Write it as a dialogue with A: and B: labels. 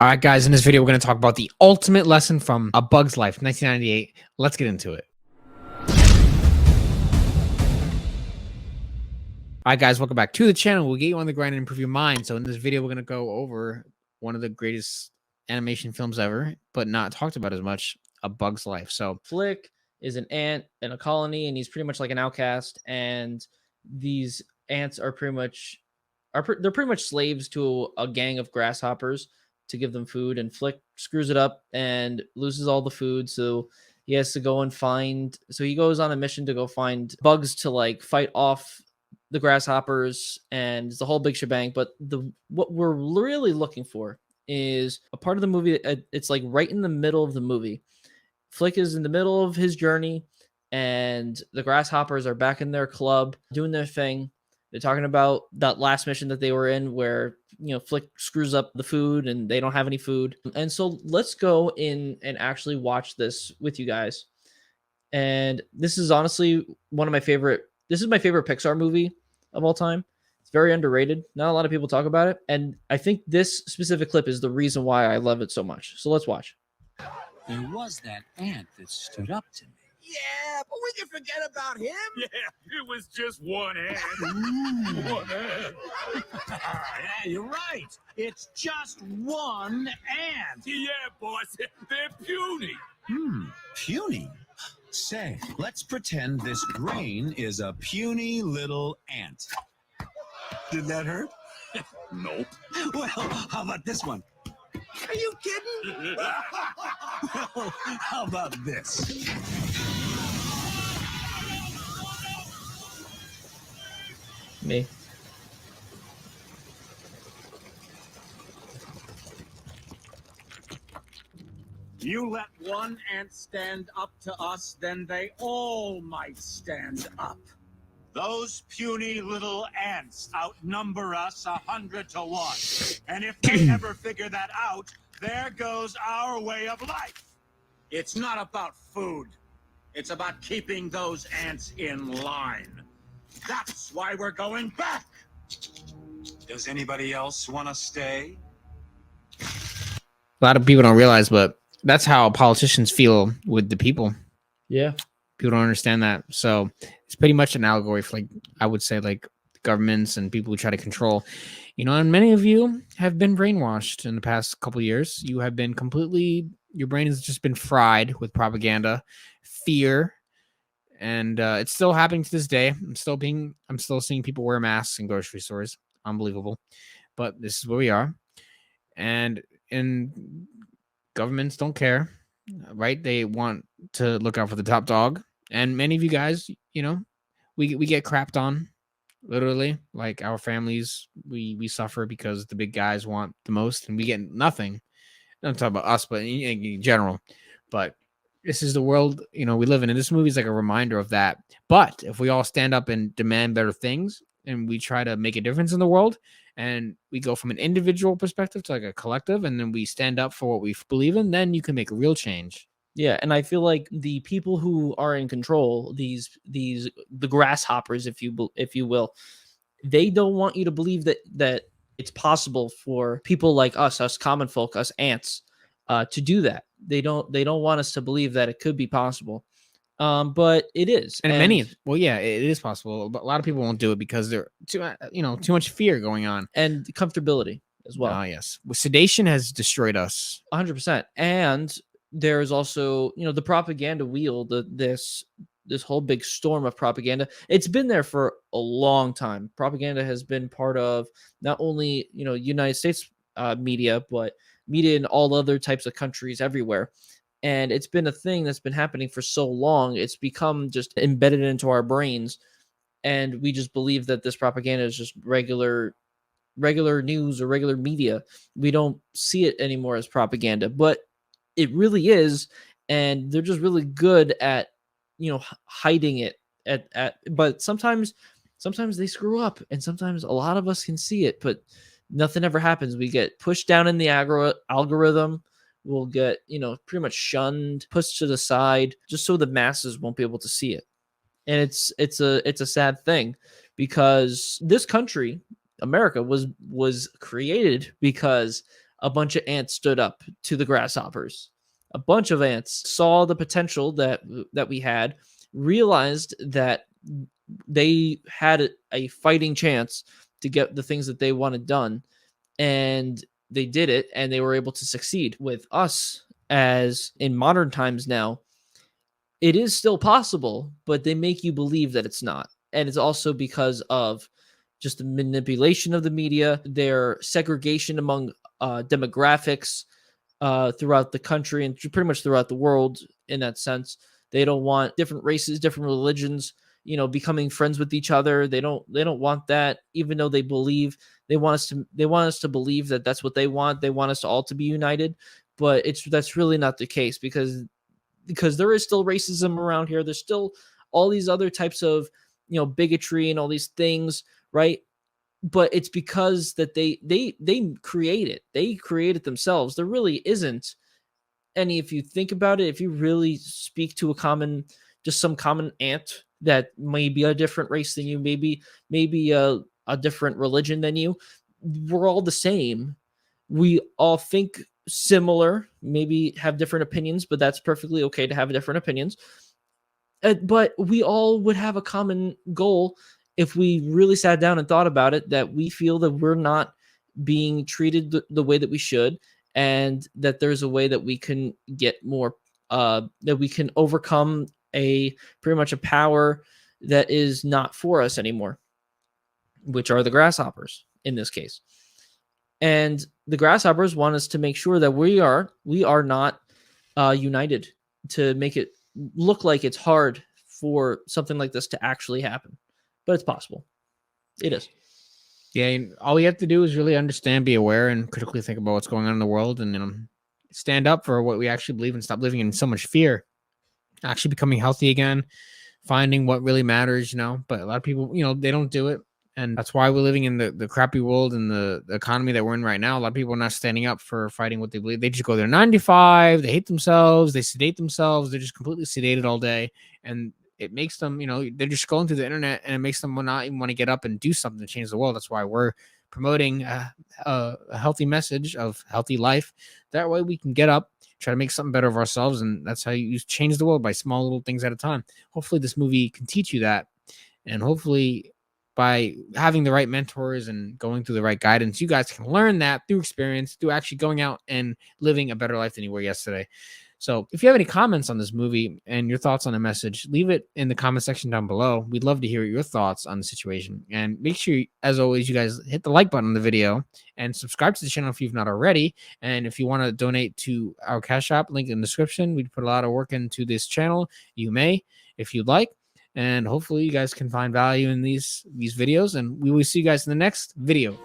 A: All right, guys, in this video, we're going to talk about the ultimate lesson from A Bug's Life, 1998. Let's get into it. All right, guys, welcome back to the channel. We'll get you on the grind and improve your mind. So in this video, we're going to go over one of the greatest animation films ever, but not talked about as much, A Bug's Life. So
B: Flick is an ant in a colony, and he's pretty much like an outcast. And these ants are pretty much slaves to a gang of grasshoppers to give them food. And Flick screws it up and loses all the food, so he has to go and find. So he goes on a mission to go find bugs to like fight off the grasshoppers, and it's a whole big shebang. But what we're really looking for is a part of the movie. It's like right in the middle of the movie. Flick is in the middle of his journey, and the grasshoppers are back in their club doing their thing. They're talking about that last mission that they were in where, Flick screws up the food and they don't have any food. And so let's go in and actually watch this with you guys. And this is honestly this is my favorite Pixar movie of all time. It's very underrated. Not a lot of people talk about it. And I think this specific clip is the reason why I love it so much. So let's watch.
C: There was that ant that stood up to me.
D: Yeah, but we can forget about him.
E: Yeah, it was just one ant. One ant.
C: Yeah, you're right. It's just one ant.
E: Yeah, boss, they're puny.
C: Puny? Say, let's pretend this grain is a puny little ant. Did that hurt?
E: Nope.
C: Well, how about this one?
D: Are you kidding?
C: Well, how about this?
B: Me.
F: You let one ant stand up to us, then they all might stand up. Those puny little ants outnumber us 100 to 1. And if they ever figure that out, there goes our way of life. It's not about food. It's about keeping those ants in line. That's why we're going back.
C: Does anybody else want to stay?
A: a lot of people don't realize, but that's how politicians feel with the people.
B: Yeah.
A: People don't understand that. So it's pretty much an allegory for, like, I would say, like, governments and people who try to control, and many of you have been brainwashed in the past couple of years. You have been your brain has just been fried with propaganda, fear, and it's still happening to this day. I'm still seeing people wear masks in grocery stores. Unbelievable. But this is where we are. And governments don't care, right? They want to look out for the top dog. And many of you guys, we get crapped on, literally. Like our families, we suffer because the big guys want the most and we get nothing. I'm talking about us, but in general. But this is the world, we live in. And this movie is like a reminder of that. But if we all stand up and demand better things and we try to make a difference in the world, and we go from an individual perspective to like a collective, and then we stand up for what we believe in, then you can make a real change.
B: Yeah, and I feel like the people who are in control, the grasshoppers, if you will, they don't want you to believe that it's possible for people like us common folk, us ants, to do that. They don't want us to believe that it could be possible. But it is.
A: And it is possible, but a lot of people won't do it because they're too much fear going on,
B: and comfortability as well.
A: Oh yes, sedation has destroyed us
B: 100%. And there's also, the propaganda wheel, this whole big storm of propaganda. It's been there for a long time. Propaganda has been part of not only, United States media, but media in all other types of countries everywhere. And it's been a thing that's been happening for so long. It's become just embedded into our brains. And we just believe that this propaganda is just regular news or regular media. We don't see it anymore as propaganda, but it really is. And they're just really good at, hiding it but sometimes they screw up, and sometimes a lot of us can see it, but nothing ever happens. We get pushed down in the algorithm. We'll get, pretty much shunned, pushed to the side, just so the masses won't be able to see it. And it's a sad thing, because this country, America, was created because a bunch of ants stood up to the grasshoppers. A bunch of ants saw the potential that we had, realized that they had a fighting chance to get the things that they wanted done, and they did it, and they were able to succeed. With us, as in modern times now, it is still possible, but they make you believe that it's not. And it's also because of just the manipulation of the media, their segregation among demographics throughout the country and pretty much throughout the world. In that sense, they don't want different races, different religions, becoming friends with each other. They don't want that, even though they want us to believe that that's what they want. They want us all to be united, but that's really not the case, because there is still racism around here. There's still all these other types of bigotry and all these things, right? But it's because that they create it. They create it themselves. There really isn't any. If you think about it, if you really speak to some common ant that may be a different race than you, maybe a different religion than you, we're all the same. We all think similar, maybe have different opinions, but that's perfectly okay to have different opinions. But we all would have a common goal if we really sat down and thought about it, that we feel that we're not being treated the way that we should, and that there's a way that we can get more, that we can overcome pretty much a power that is not for us anymore, which are the grasshoppers in this case. And the grasshoppers want us to make sure that we are not united, to make it look like it's hard for something like this to actually happen. But it's possible. It is.
A: Yeah, and all we have to do is really understand, be aware, and critically think about what's going on in the world, and stand up for what we actually believe and stop living in so much fear. Actually becoming healthy again, finding what really matters, But a lot of people, they don't do it. And that's why we're living in the crappy world and the economy that we're in right now. A lot of people are not standing up for fighting what they believe. They just go there 9 to 5. They hate themselves. They sedate themselves. They're just completely sedated all day. And it makes them, they're just scrolling through the internet, and it makes them not even want to get up and do something to change the world. That's why we're promoting a healthy message of healthy life. That way we can get up, try to make something better of ourselves. And that's how you change the world, by small little things at a time. Hopefully this movie can teach you that. And hopefully by having the right mentors and going through the right guidance, you guys can learn that through experience, through actually going out and living a better life than you were yesterday. So if you have any comments on this movie and your thoughts on the message, leave it in the comment section down below. We'd love to hear your thoughts on the situation. And make sure, as always, you guys hit the like button on the video and subscribe to the channel if you've not already. And if you want to donate to our Cash App, link in the description. We put a lot of work into this channel. You may, if you'd like. And hopefully you guys can find value in these videos. And we will see you guys in the next video.